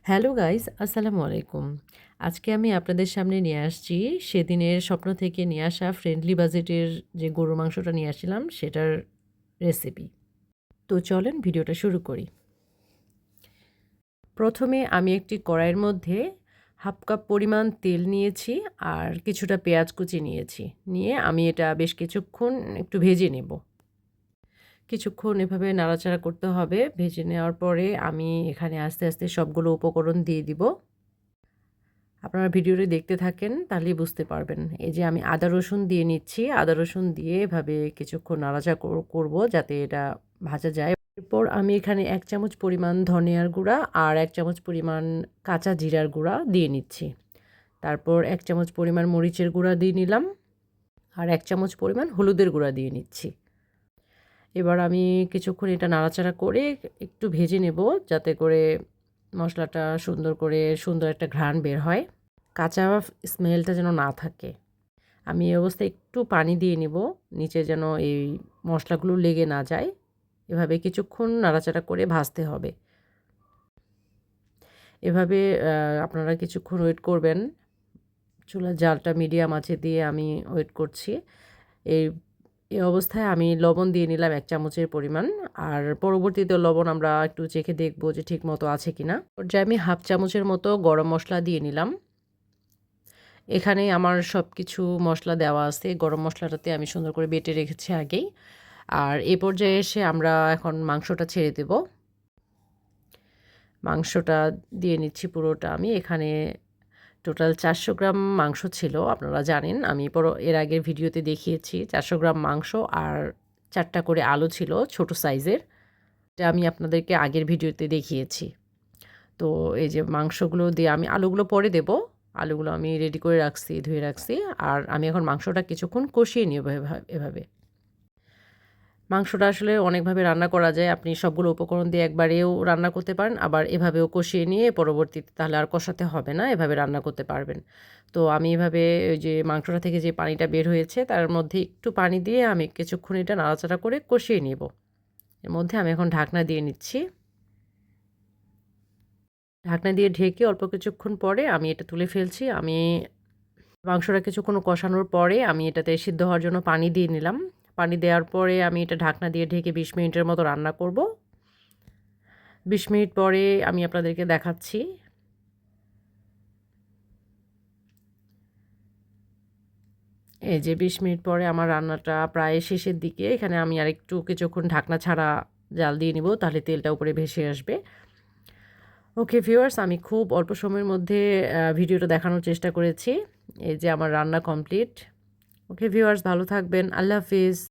Hello guys, আসসালামু আলাইকুম। আজকে আমি আপনাদের সামনে নিয়ে আসছি সেদিনের স্বপ্ন থেকে নিয়ে আসা ফ্রেন্ডলি বাজেটের যে গরুর মাংসটা নিয়ে আসছিলাম সেটার রেসিপি। তো চলেন ভিডিওটা শুরু করি। প্রথমে আমি একটি কড়াইয়ের মধ্যে হাফ কাপ পরিমাণ তেল নিয়েছি আর কিছুটা পেঁয়াজ কুচি নিয়েছি। নিয়ে আমি এটা বেশ কিছুক্ষণ একটু ভেজে নেব। কিছুক্ষণ এভাবে নাড়াচাড়া করতে হবে। ভেজে নেওয়ার পরে আমি এখানে আস্তে আস্তে সবগুলো উপকরণ দিয়ে দিব। আপনারা ভিডিওটি দেখতে থাকেন তাহলেই বুঝতে পারবেন। এই যে আমি আদা রসুন দিয়ে নিচ্ছি। আদা রসুন দিয়ে এভাবে কিছুক্ষণ নাড়াচাড়া করব যাতে এটা ভাজা যায়। এরপর আমি এখানে ১ চামচ পরিমাণ ধনিয়ার গুঁড়া আর ১ চামচ পরিমাণ কাঁচা জিরার গুঁড়া দিয়ে নিচ্ছি। তারপর ১ চামচ পরিমাণ মরিচের গুঁড়া দিয়ে নিলাম আর ১ চামচ পরিমাণ হলুদের গুঁড়া দিয়ে নিচ্ছি। এবার আমি কিছুক্ষণ এটা নাড়াচাড়া করে একটু ভেজে নেব যাতে করে মশলাটা সুন্দর একটা ঘ্রাণ বের হয়। কাঁচা স্মেলটা যেন না থাকে। আমি এই অবস্থায় একটু পানি দিয়ে নিব, নিচে যেন এই মশলাগুলো লেগে না যায়। এভাবে কিছুক্ষণ নাড়াচাড়া করে ভাজতে হবে। এভাবে আপনারা কিছুক্ষণ ওয়েট করবেন। চুলার জালটা মিডিয়াম আঁচে দিয়ে আমি ওয়েট করছি। এই এই অবস্থায় আমি লবণ দিয়ে নিলাম ১ চামচের পরিমাণ। আর পরবর্তীতে লবণ আমরা একটু চেখে দেখব যে ঠিকমতো আছে কিনা। পর্যায়ে আমি হাফ চামচের মতো গরম মসলা দিয়ে নিলাম। এখানে আমার সব কিছু মশলা দেওয়া আছে। গরম মশলাটাতে আমি সুন্দর করে বেটে রেখেছি আগেই। আর এ পর্যায়ে এসে আমরা এখন মাংসটা ছেড়ে দেব। মাংসটা দিয়ে নিচ্ছি পুরোটা আমি। এখানে টোটাল ৪০০ গ্রাম মাংস ছিল। আপনারা জানেন আমি এর আগের ভিডিওতে দেখিয়েছি ৪০০ গ্রাম মাংস আর ৪টা করে আলু ছিল ছোট সাইজের। এটা আমি আপনাদেরকে আগের ভিডিওতে দেখিয়েছি। তো এই যে মাংসগুলো দিয়ে আমি আলুগুলো পরে দেব। আলুগুলো আমি রেডি করে রাখছি, ধুয়ে রাখছি। আর আমি এখন মাংসটা কিছুক্ষণ কষিয়ে নিব এভাবে। মাংসটা আসলে অনেকভাবে রান্না করা যায়। আপনি সবগুলো উপকরণ দিয়ে একবারেও রান্না করতে পারেন, আবার এভাবেও কষিয়ে নিয়ে পরবর্তীতে তাহলে আর কষাতে হবে না, এভাবে রান্না করতে পারবেন। তো আমি এভাবে ওই যে মাংসটা থেকে যে পানিটা বের হয়েছে তার মধ্যে একটু পানি দিয়ে আমি কিছুক্ষণ এটা নাড়াচাড়া করে কষিয়ে নিব। এর মধ্যে আমি এখন ঢাকনা দিয়ে নিচ্ছি। ঢাকনা দিয়ে ঢেকে অল্প কিছুক্ষণ পরে আমি এটা তুলে ফেলছি। আমি মাংসটা কিছুক্ষণ কষানোর পরে আমি এটাতে সিদ্ধ হওয়ার জন্য পানি দিয়ে নিলাম। পানি দেওয়ার পরে আমি এটা ঢাকনা দিয়ে ঢেকে ২০ মিনিটের মতো রান্না করব। ২০ মিনিট পরে আমি আপনাদেরকে দেখাচ্ছি। এই যে ২০ মিনিট পরে আমার রান্নাটা প্রায় শেষের দিকে। এখানে আমি আরেকটু কিছুক্ষণ ঢাকনা ছাড়া জাল দিয়ে নিব, তাহলে তেলটা উপরে ভেসে আসবে। ওকে ভিউয়ার্স, আমি খুব অল্প সময়ের মধ্যে ভিডিওটা দেখানোর চেষ্টা করেছি। এই যে আমার রান্না কমপ্লিট। ওকে ভিউয়ার্স, ভালো থাকবেন। আল্লাহ হাফিজ।